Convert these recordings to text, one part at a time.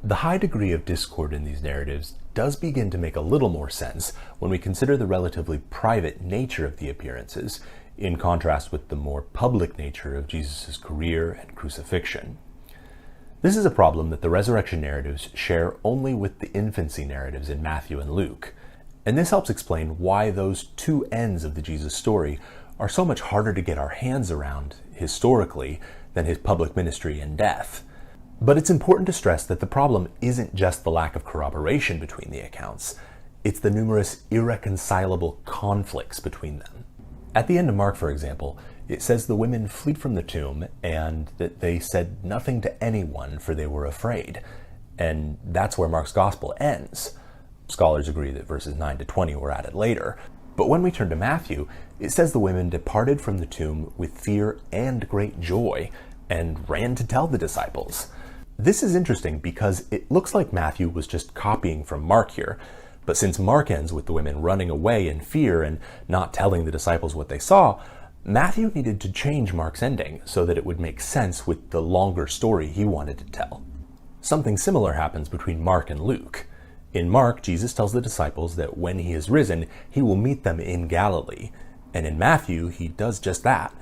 The high degree of discord in these narratives does begin to make a little more sense when we consider the relatively private nature of the appearances, in contrast with the more public nature of Jesus' career and crucifixion. This is a problem that the resurrection narratives share only with the infancy narratives in Matthew and Luke, and this helps explain why those two ends of the Jesus story are so much harder to get our hands around historically than his public ministry and death. But it's important to stress that the problem isn't just the lack of corroboration between the accounts, it's the numerous irreconcilable conflicts between them. At the end of Mark, for example, it says the women fled from the tomb and that they said nothing to anyone for they were afraid. And that's where Mark's gospel ends. Scholars agree that verses 9 to 20 were added later. But when we turn to Matthew, it says the women departed from the tomb with fear and great joy and ran to tell the disciples. This is interesting because it looks like Matthew was just copying from Mark here. But since Mark ends with the women running away in fear and not telling the disciples what they saw, Matthew needed to change Mark's ending so that it would make sense with the longer story he wanted to tell. Something similar happens between Mark and Luke. In Mark, Jesus tells the disciples that when he is risen, he will meet them in Galilee. And in Matthew, he does just that.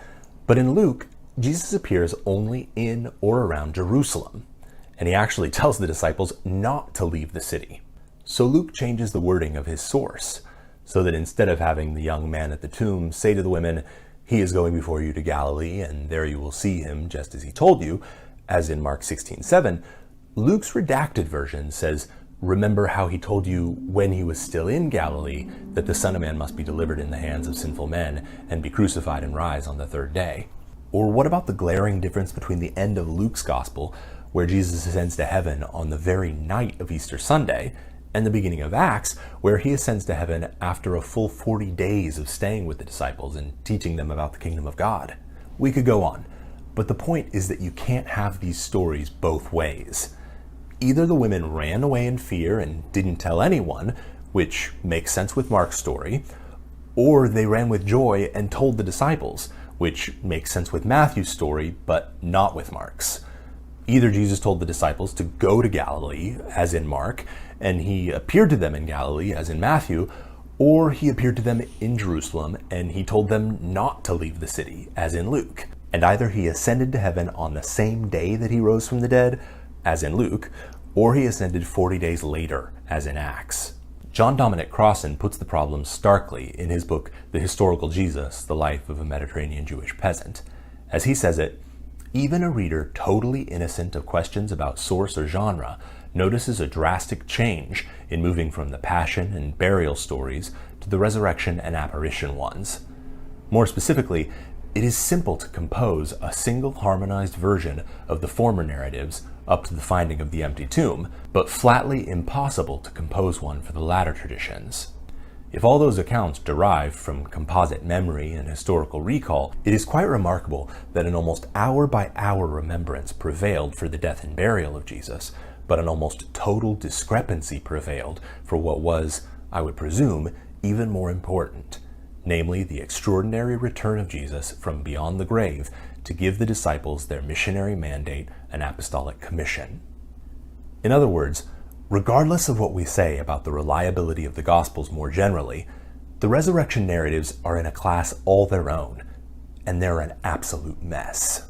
But in Luke, Jesus appears only in or around Jerusalem. And he actually tells the disciples not to leave the city. So Luke changes the wording of his source, so that instead of having the young man at the tomb say to the women, "He is going before you to Galilee, and there you will see him just as he told you," as in Mark 16:7, Luke's redacted version says, "Remember how he told you when he was still in Galilee that the Son of Man must be delivered in the hands of sinful men and be crucified and rise on the third day." Or what about the glaring difference between the end of Luke's gospel, where Jesus ascends to heaven on the very night of Easter Sunday, and the beginning of Acts, where he ascends to heaven after a full 40 days of staying with the disciples and teaching them about the kingdom of God? We could go on, but the point is that you can't have these stories both ways. Either the women ran away in fear and didn't tell anyone, which makes sense with Mark's story, or they ran with joy and told the disciples, which makes sense with Matthew's story, but not with Mark's. Either Jesus told the disciples to go to Galilee, as in Mark, and he appeared to them in Galilee, as in Matthew, or he appeared to them in Jerusalem, and he told them not to leave the city, as in Luke. And either he ascended to heaven on the same day that he rose from the dead, as in Luke, or he ascended 40 days later, as in Acts. John Dominic Crossan puts the problem starkly in his book, The Historical Jesus, The Life of a Mediterranean Jewish Peasant. As he says it, even a reader totally innocent of questions about source or genre notices a drastic change in moving from the passion and burial stories to the resurrection and apparition ones. More specifically, it is simple to compose a single harmonized version of the former narratives up to the finding of the empty tomb, but flatly impossible to compose one for the latter traditions. If all those accounts derive from composite memory and historical recall, it is quite remarkable that an almost hour-by-hour remembrance prevailed for the death and burial of Jesus, but an almost total discrepancy prevailed for what was, I would presume, even more important, namely the extraordinary return of Jesus from beyond the grave to give the disciples their missionary mandate and apostolic commission. In other words, regardless of what we say about the reliability of the Gospels more generally, the resurrection narratives are in a class all their own, and they're an absolute mess.